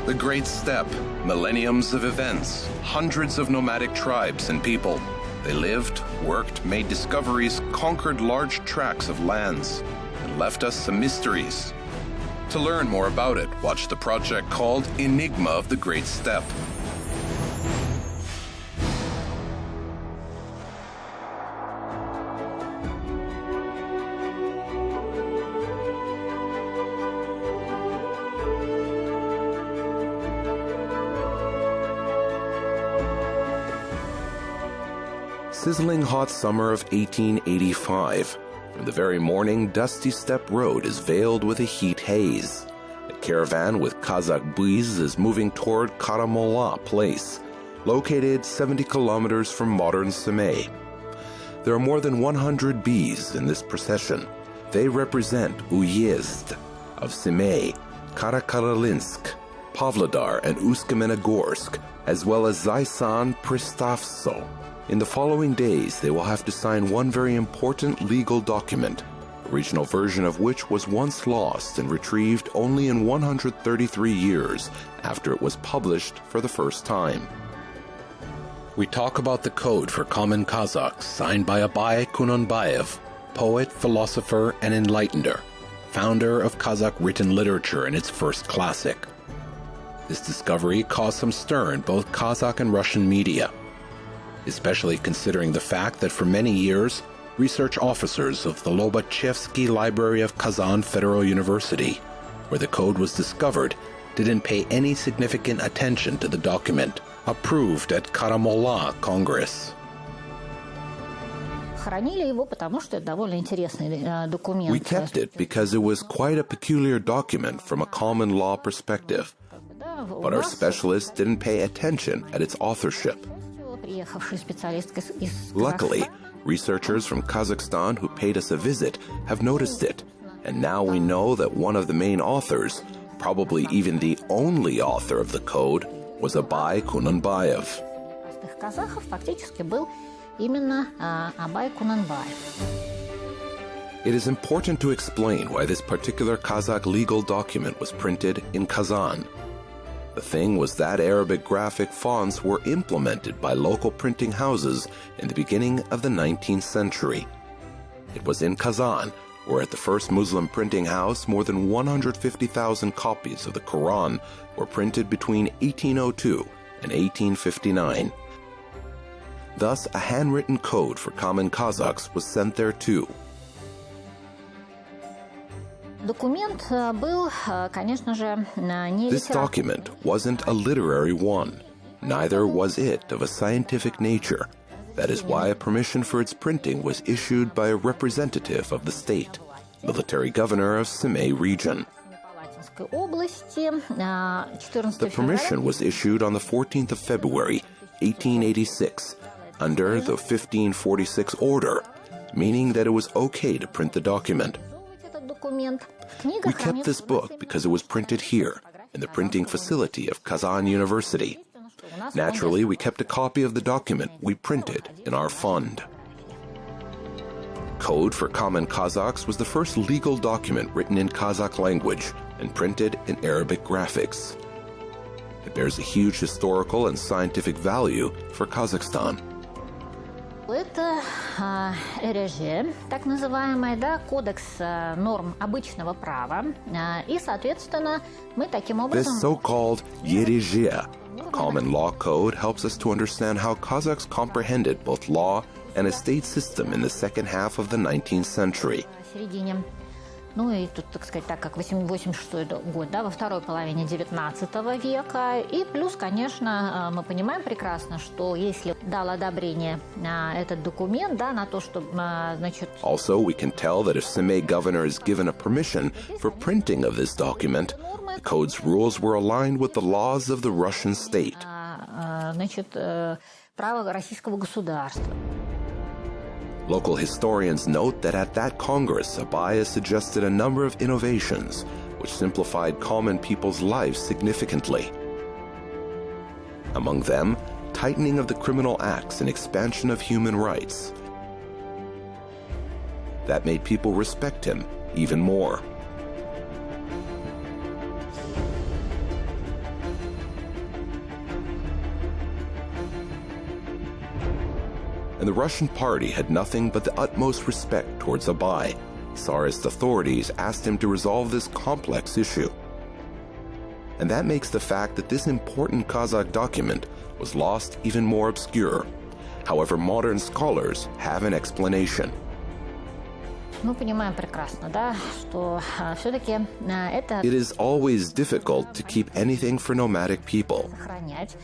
The Great Steppe, millenniums of events, hundreds of nomadic tribes and people. They lived, worked, made discoveries, conquered large tracts of lands, and left us some mysteries. To learn more about it, watch the project called Enigma of the Great Steppe. Sizzling hot summer of 1885. From the very morning, dusty steppe road is veiled with a heat haze. A caravan with Kazakh buis is moving toward Karamola Place, located 70 kilometers from modern Semey. There are more than 100 bees in this procession. They represent Uyezd of Semey, Karakaralinsk, Pavlodar, and Usk-Kamenogorsk, as well as Zaysan Pristavso. In the following days, they will have to sign one very important legal document, original version of which was once lost and retrieved only in 133 years after it was published for the first time. We talk about the Code for Common Kazakhs, signed by Abay Kunanbayev, poet, philosopher, and enlightener, founder of Kazakh written literature in its first classic. This discovery caused some stir in both Kazakh and Russian media, especially considering the fact that for many years, research officers of the Lobachevsky Library of Kazan Federal University, where the code was discovered, didn't pay any significant attention to the document, approved at Karamola Congress. We kept it because it was quite a peculiar document from a common law perspective, but our specialists didn't pay attention at its authorship. Luckily, researchers from Kazakhstan who paid us a visit have noticed it, and now we know that one of the main authors, probably even the only author of the code, was Abay Kunanbayev. It is important to explain why this particular Kazakh legal document was printed in Kazan. The thing was that Arabic graphic fonts were implemented by local printing houses in the beginning of the 19th century. It was in Kazan, where at the first Muslim printing house more than 150,000 copies of the Quran were printed between 1802 and 1859. Thus, a handwritten code for common Kazakhs was sent there too. This document wasn't a literary one, neither was it of a scientific nature. That is why a permission for its printing was issued by a representative of the state, military governor of Semey region. The permission was issued on the 14th of February, 1886, under the 1546 order, meaning that it was okay to print the document. We kept this book because it was printed here, in the printing facility of Kazan University. Naturally, we kept a copy of the document we printed in our fund. Code for Common Kazakhs was the first legal document written in Kazakh language and printed in Arabic graphics. It bears a huge historical and scientific value for Kazakhstan. Это РЖ, так называемый, кодекс норм обычного права, и, соответственно, мы таким образом... This so-called Yerezhe, common law code, helps us to understand how Kazakhs comprehended both law and a state system in the second half of the 19th century. Ну и тут, так сказать, так как 86-й год, во второй половине 19 века. И плюс, конечно, мы понимаем прекрасно, что если дал одобрение на этот документ, на то, что, значит... Also, we can tell that if Semey governor is given a permission for printing of this document, the code's rules were aligned with the laws of the Russian state. Значит, право российского государства. Local historians note that at that Congress, Abay suggested a number of innovations which simplified common people's lives significantly. Among them, tightening of the criminal acts and expansion of human rights. That made people respect him even more. and the Russian party had nothing but the utmost respect towards Abay. Tsarist authorities asked him to resolve this complex issue. And that makes the fact that this important Kazakh document was lost even more obscure. However, modern scholars have an explanation. Мы понимаем прекрасно, да, что все-таки это It is always difficult to keep anything for nomadic people. сохранять.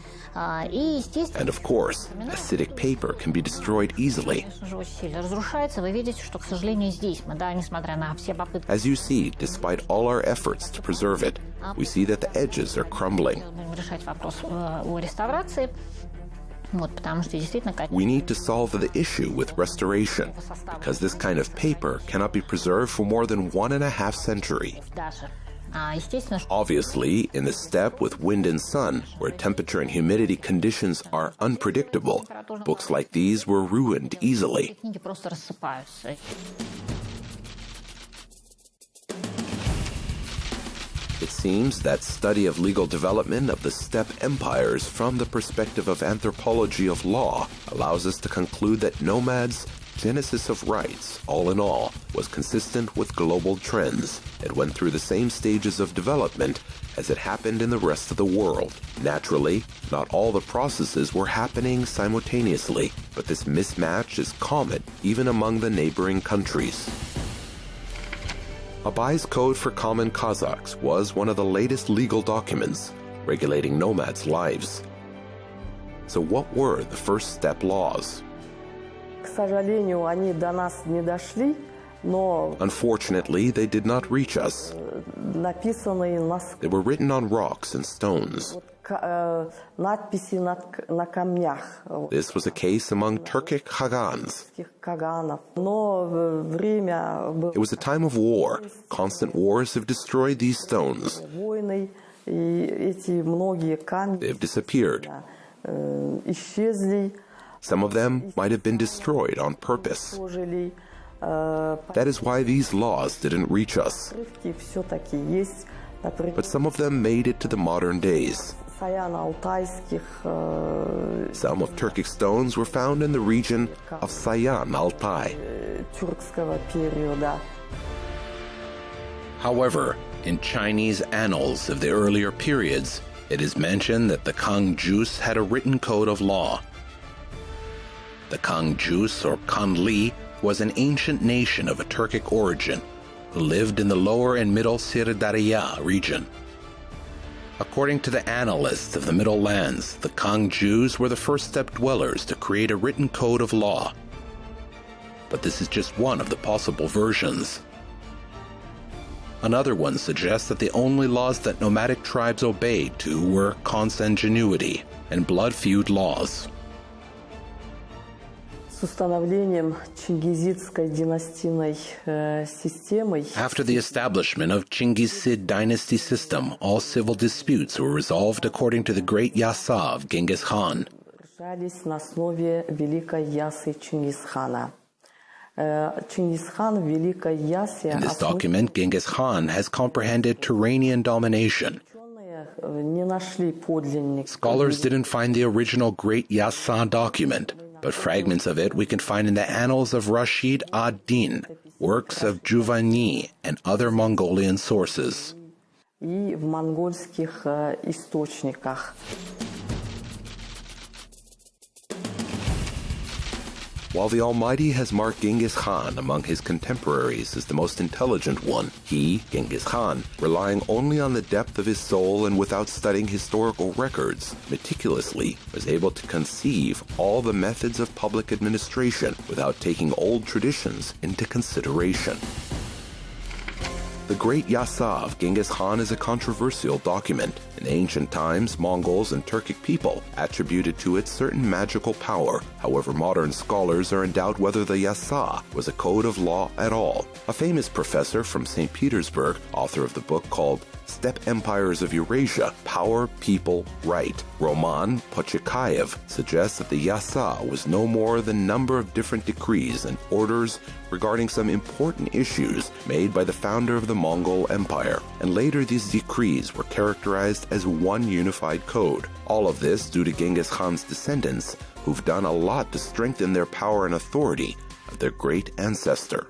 И, естественно, And of course, acidic paper can be destroyed easily. конечно же, очень сильно разрушается. Вы видите, что, к сожалению, здесь мы, да, несмотря на все попытки, As you see, despite all our efforts to preserve it, we see that the edges are crumbling. будем решать вопрос о реставрации. Вот, потому что действительно, We need to solve the issue with restoration, because this kind of paper cannot be preserved for more than 1.5 centuries. даже, естественно, что Obviously, in the steppe with wind and sun, where temperature and humidity conditions are unpredictable, books like these were ruined easily. книги просто рассыпаются. It seems that study of legal development of the steppe empires from the perspective of anthropology of law allows us to conclude that nomads' genesis of rights, all in all, was consistent with global trends. It went through the same stages of development as it happened in the rest of the world. Naturally, not all the processes were happening simultaneously, but this mismatch is common even among the neighboring countries. Abay's Code for Common Kazakhs was one of the latest legal documents regulating nomads' lives. So what were the first steppe laws? К сожалению, они до нас не дошли, но Unfortunately, they did not reach us. написаны They were written on rocks and stones. надписи на камнях This was a case among Turkic Khagans. Каганов. Но время It was a time of war. Constant wars have destroyed these stones. войны, и эти многие камни They have disappeared. исчезли, Some of them might have been destroyed on purpose. сложили. That is why these laws didn't reach us. Все-таки есть, например, But some of them made it to the modern days. Саяно-Алтайских Some of Turkic stones were found in the region of Sayan, Altai. тюркского периода. However, in Chinese annals of the earlier periods, it is mentioned that the Kang Jus had a written code of law. The Kang Jus, or Kanli, was an ancient nation of a Turkic origin who lived in the lower and middle Sirdarya region. According to the annalists of the Middle Lands, the Kang Jews were the first steppe dwellers to create a written code of law. But this is just one of the possible versions. Another one suggests that the only laws that nomadic tribes obeyed to were consanguinity and blood feud laws. С установлением чингизидской династийной системой After the establishment of Chinggisid dynasty system, all civil disputes were resolved according to the Great Yasa of Genghis Khan. решались на основе Великой Ясы Чингисхана. Чингисхан в Великой Ясе In this document, Genghis Khan has comprehended Turanian domination. не нашли подлинник. Scholars didn't find the original Great Yasa document, but fragments of it we can find in the annals of Rashid ad-Din, works of Juvayni, and other Mongolian sources. И в монгольских источниках. While the Almighty has marked Genghis Khan among his contemporaries as the most intelligent one, he, Genghis Khan, relying only on the depth of his soul and without studying historical records, meticulously was able to conceive all the methods of public administration without taking old traditions into consideration. The Great Yasa of Genghis Khan is a controversial document. In ancient times, Mongols and Turkic people attributed to it certain magical power. However, modern scholars are in doubt whether the Yasa was a code of law at all. A famous professor from St. Petersburg, author of the book called Steppe Empires of Eurasia, Power, People, Right, Roman Pochikayev, suggests that the Yasa was no more than a number of different decrees and orders regarding some important issues made by the founder of the Mongol Empire, and later these decrees were characterized as one unified code. All of this due to Genghis Khan's descendants who've done a lot to strengthen their power and authority of their great ancestor.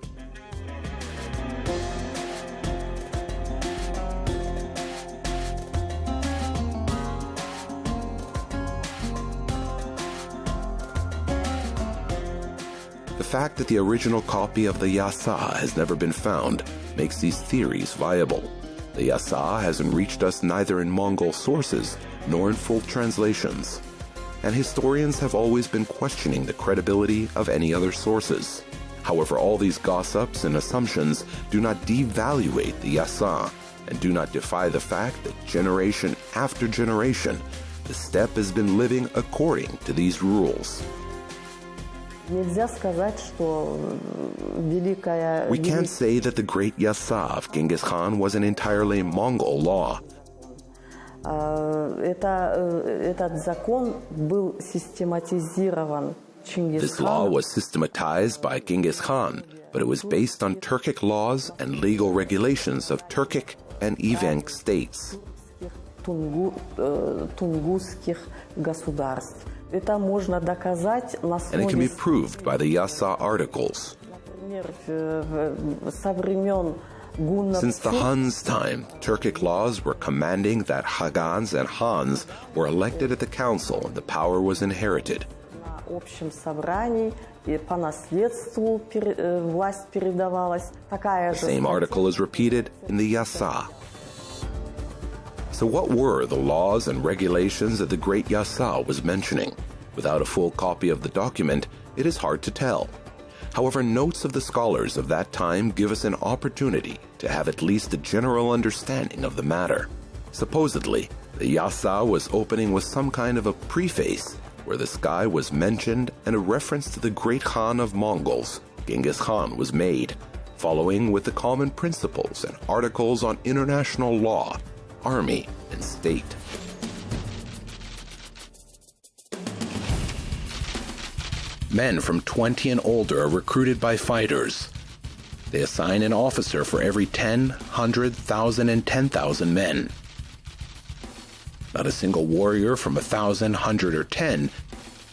The fact that the original copy of the Yasa has never been found makes these theories viable. The Yasa hasn't reached us neither in Mongol sources nor in full translations, and historians have always been questioning the credibility of any other sources. However, all these gossips and assumptions do not devaluate the Yasa and do not defy the fact that generation after generation, the steppe has been living according to these rules. We can't say that the Great Yasa of Genghis Khan was an entirely Mongol law. This law was systematized by Genghis Khan, but it was based on Turkic laws and legal regulations of Turkic and Evenk states. And it can be proved by the Yasa articles. Since the Huns' time, Turkic laws were commanding that Hagans and Hans were elected at the council and the power was inherited. The same article is repeated in the Yasa. So what were the laws and regulations that the Great Yasa was mentioning? Without a full copy of the document, it is hard to tell. However, notes of the scholars of that time give us an opportunity to have at least a general understanding of the matter. Supposedly, the Yasa was opening with some kind of a preface where the sky was mentioned and a reference to the great Khan of Mongols, Genghis Khan, was made, following with the common principles and articles on international law, army, and state. Men from 20 and older are recruited by fighters. They assign an officer for every 10, 100, 1,000, and 10,000 men. Not a single warrior from 1,000, 100, or 10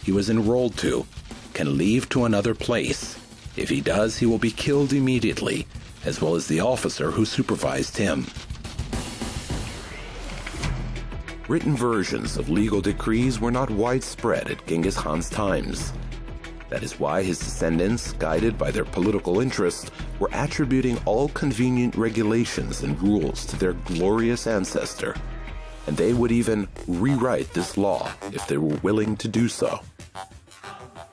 he was enrolled to can leave to another place. If he does, he will be killed immediately, as well as the officer who supervised him. Written versions of legal decrees were not widespread at Genghis Khan's times. That is why his descendants, guided by their political interests, were attributing all convenient regulations and rules to their glorious ancestor. And they would even rewrite this law if they were willing to do so.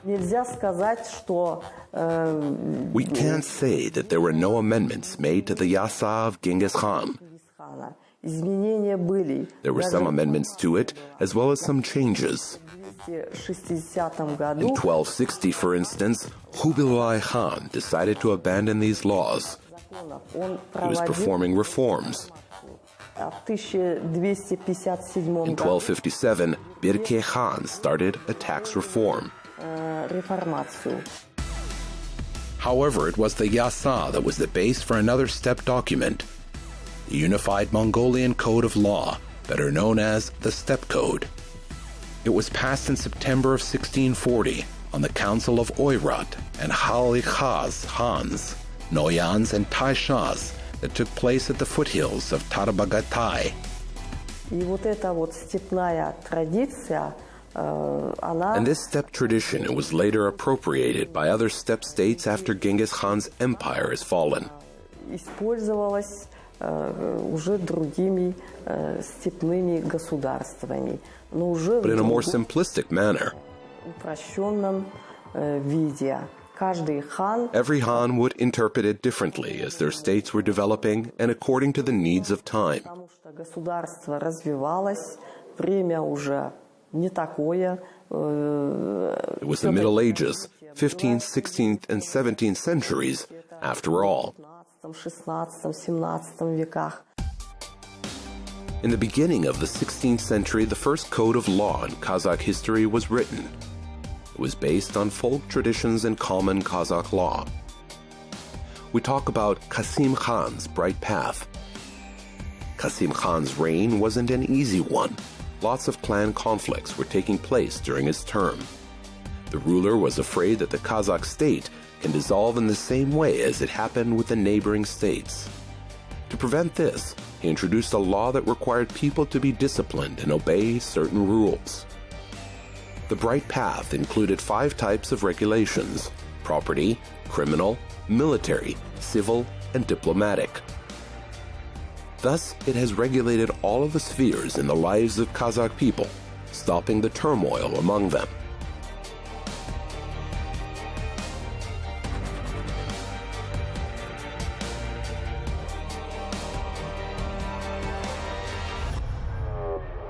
We can't say that there were no amendments made to the Yasa of Genghis Khan. There were some amendments to it, as well as some changes. In 1260, for instance, Kubilai Khan decided to abandon these laws. He was performing reforms. In 1257, Birke Khan started a tax reform. However, it was the Yasa that was the base for another steppe document, the Unified Mongolian Code of Law, better known as the Steppe Code. It was passed in September of 1640 on the Council of Oirat and Halikhaz Khans, Noyans, and Taishas that took place at the foothills of Tarabagatai. And this steppe tradition was later appropriated by other steppe states after Genghis Khan's empire has fallen. But in a more simplistic manner. Every Khan would interpret it differently as their states were developing and according to the needs of time. It was the Middle Ages, 15th, 16th, and 17th centuries, after all. In the beginning of the 16th century, the first code of law in Kazakh history was written. It was based on folk traditions and common Kazakh law. We talk about Qasim Khan's bright path. Qasim Khan's reign wasn't an easy one. Lots of clan conflicts were taking place during his term. The ruler was afraid that the Kazakh state can dissolve in the same way as it happened with the neighboring states. To prevent this, he introduced a law that required people to be disciplined and obey certain rules. The Bright Path included 5 types of regulations: property, criminal, military, civil, and diplomatic. Thus, it has regulated all of the spheres in the lives of Kazakh people, stopping the turmoil among them.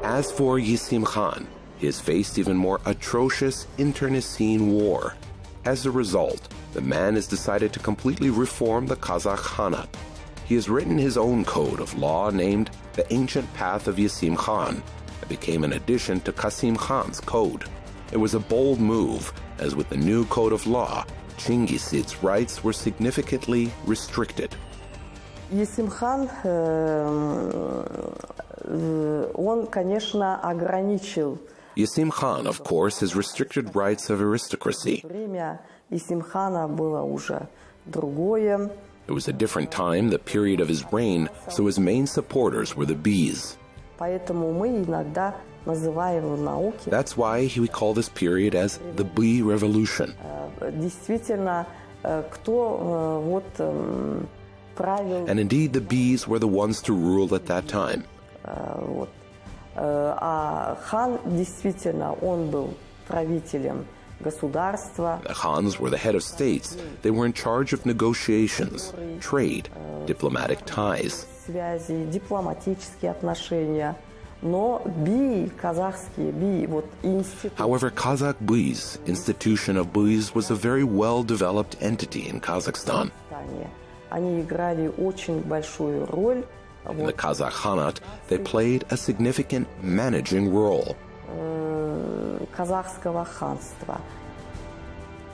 As for Yeseem Khan, he has faced even more atrocious internecine war. As a result, the man has decided to completely reform the Kazakh Khanate. He has written his own code of law named the Ancient Path of Yeseem Khan. It became an addition to Qasim Khan's code. It was a bold move, as with the new code of law, Chinggis Id's rights were significantly restricted. Yeseem Khan, он, конечно, ограничил. Yeseem Khan, of course, has restricted rights of aristocracy. Время Yeseem Khana было уже другое. It was a different time, the period of his reign, so his main supporters were the bees. Поэтому мы иногда называем в науке. That's why we call this period as the Bee Revolution. Действительно, кто вот правил. And indeed, the bees were the ones to rule at that time. Вот. А хан действительно он был правителем государства. The Khans were the head of states. They were in charge of negotiations, trade, diplomatic ties. Связи, дипломатические отношения. Но би, казахские би, вот институт. However, Kazakh Buys, institution of Buys, was a very well-developed entity in Kazakhstan. Они играли очень большую роль. In the Kazakh Khanate, they played a significant managing role. Казахского ханства.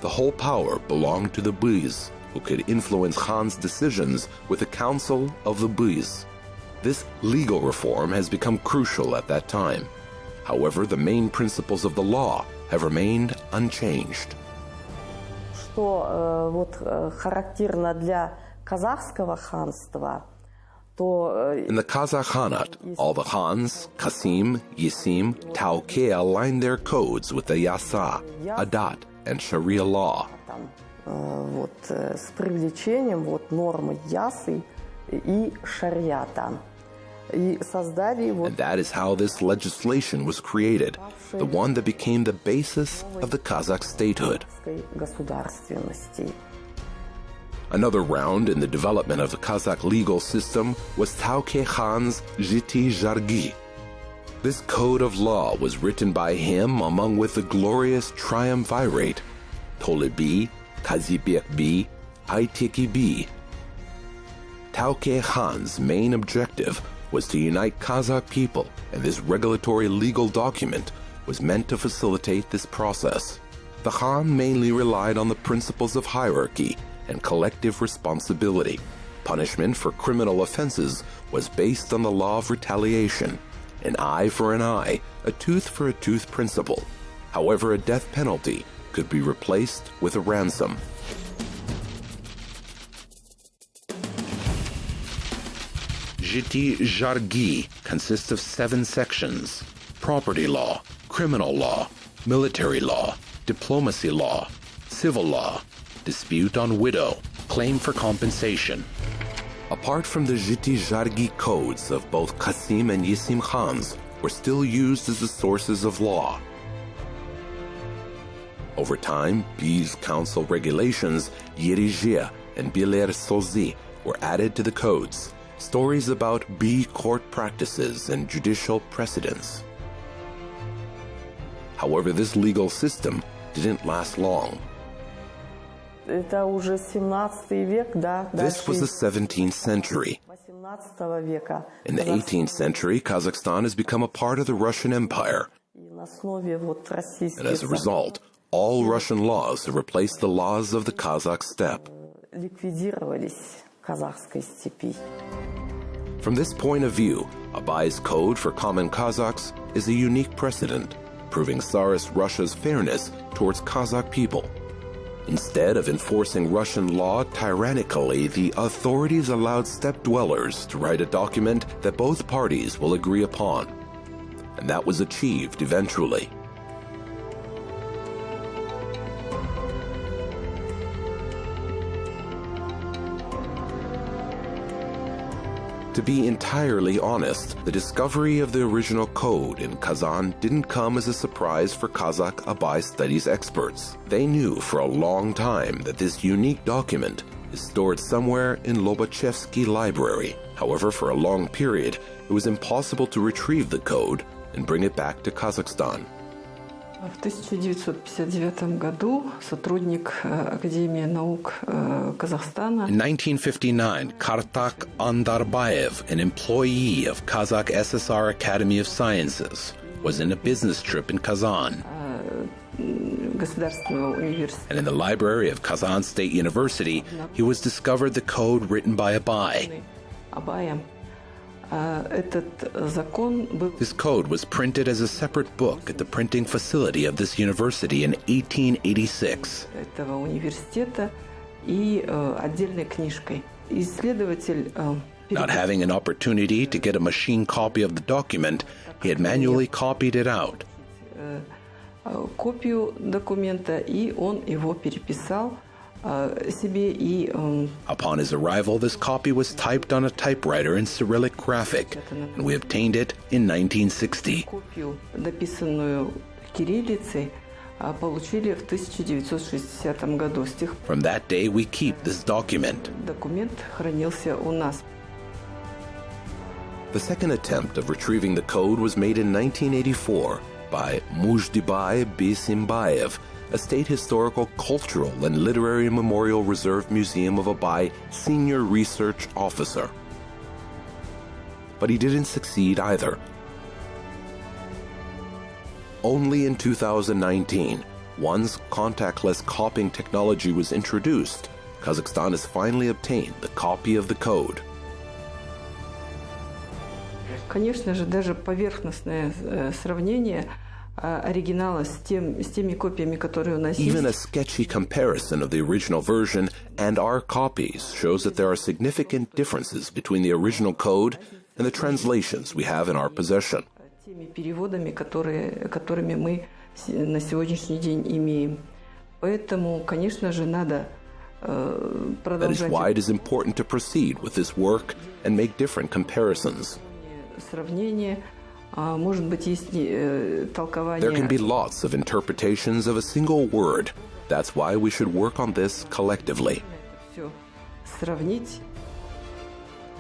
The whole power belonged to the Buys, who could influence Khan's decisions with the Council of the Buys. This legal reform has become crucial at that time. However, the main principles of the law have remained unchanged. Что вот характерно для казахского ханства, In the Kazakh Khanate, all the Khans, Qasim, Yeseem, Tauke aligned their codes with the Yasa, Adat, and Sharia law. Вот с привлечением вот нормы Ясы и Шариата. И создали вот. And that is how this legislation was created, the one that became the basis of the Kazakh statehood. Государственности. Another round in the development of the Kazakh legal system was Tauke Khan's Jiti Jargi. This code of law was written by him along with the glorious triumvirate, Tolebi, Kazibek-bi, Ayteki-bi. Tauke Khan's main objective was to unite Kazakh people, and this regulatory legal document was meant to facilitate this process. The Khan mainly relied on the principles of hierarchy and collective responsibility. Punishment for criminal offenses was based on the law of retaliation, an eye for an eye, a tooth for a tooth principle. However, a death penalty could be replaced with a ransom. Jiti Jargi consists of 7 sections: property law, criminal law, military law, diplomacy law, civil law, dispute on widow, claim for compensation. Apart from the Jiti Jargi codes of both Qasim and Yeseem Khans were still used as the sources of law. Over time, B's council regulations, Yerijia and Biler Sozi, were added to the codes, stories about B court practices and judicial precedents. However, this legal system didn't last long. Это уже 17 век, да? This was the 17th century. 18 века. In the 18th century, Kazakhstan has become a part of the Russian Empire. На основе вот российских. And as a result, all Russian laws have replaced the laws of the Kazakh steppe. Ликвидировались казахской степи. From this point of view, Abay's code for common Kazakhs is a unique precedent, proving Tsarist Russia's fairness towards Kazakh people. Instead of enforcing Russian law tyrannically, the authorities allowed steppe dwellers to write a document that both parties will agree upon. And that was achieved eventually. To be entirely honest, the discovery of the original code in Kazan didn't come as a surprise for Kazakh Abay studies experts. They knew for a long time that this unique document is stored somewhere in Lobachevsky Library. However, for a long period, it was impossible to retrieve the code and bring it back to Kazakhstan. В 1959 году сотрудник Академии наук Казахстана. In 1959, Kartak Andarbayev, an employee of Kazakh SSR Academy of Sciences, was in a business trip in Kazan. And in the library of Kazan State University, he was discovered the code written by Abay. This code was printed as a separate book at the printing facility of this university in 1886. Not having an opportunity to get a machine copy of the document, he had manually copied it out. Upon his arrival, this copy was typed on a typewriter in Cyrillic graphic, and we obtained it in 1960. From that day, we keep this document. The second attempt of retrieving the code was made in 1984 by Mujdibai Bisimbayev, a State Historical, Cultural, and Literary Memorial Reserve Museum of Abay senior research officer. But he didn't succeed either. Only in 2019, once contactless copying technology was introduced, Kazakhstan has finally obtained the copy of the code. Конечно же, даже поверхностное сравнение оригинала с теми копиями, которые у нас есть. Even a sketchy comparison of the original version and our copies shows that there are significant differences between the original code and the translations we have in our possession. Теми переводами, которыми мы на сегодняшний день имеем. Поэтому, конечно же, надо продолжать. That is why it is important to proceed with this work and make different comparisons. Сравнение. There can be lots of interpretations of a single word. That's why we should work on this collectively.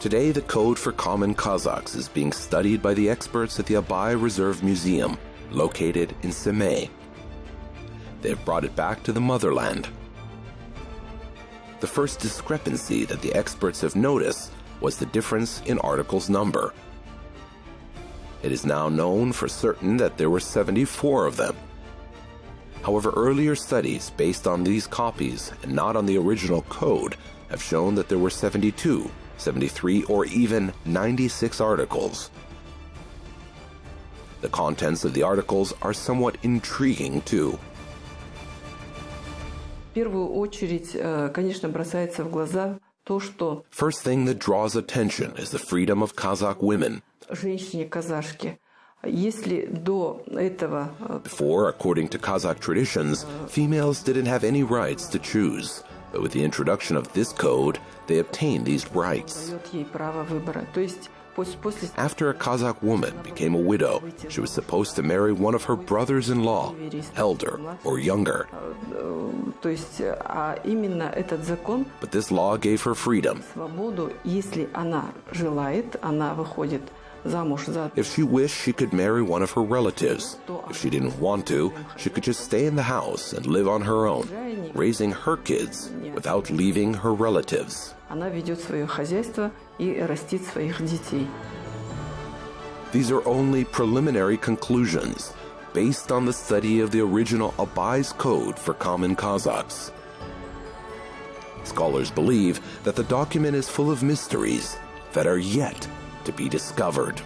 Today, the code for common Kazakhs is being studied by the experts at the Abay Reserve Museum, located in Semey. They've brought it back to the motherland. The first discrepancy that the experts have noticed was the difference in articles number. It is now known for certain that there were 74 of them. However, earlier studies based on these copies and not on the original code have shown that there were 72, 73, or even 96 articles. The contents of the articles are somewhat intriguing too. First thing that draws attention is the freedom of Kazakh women. Before, according to Kazakh traditions, females didn't have any rights to choose. But with the introduction of this code, they obtained these rights. After a Kazakh woman became a widow, she was supposed to marry one of her brothers-in-law, elder or younger. But this law gave her freedom. If she wished, she could marry one of her relatives. If she didn't want to, she could just stay in the house and live on her own, raising her kids without leaving her relatives. These are only preliminary conclusions based on the study of the original Abay's code for common Kazakhs. Scholars believe that the document is full of mysteries that are yet to be discovered.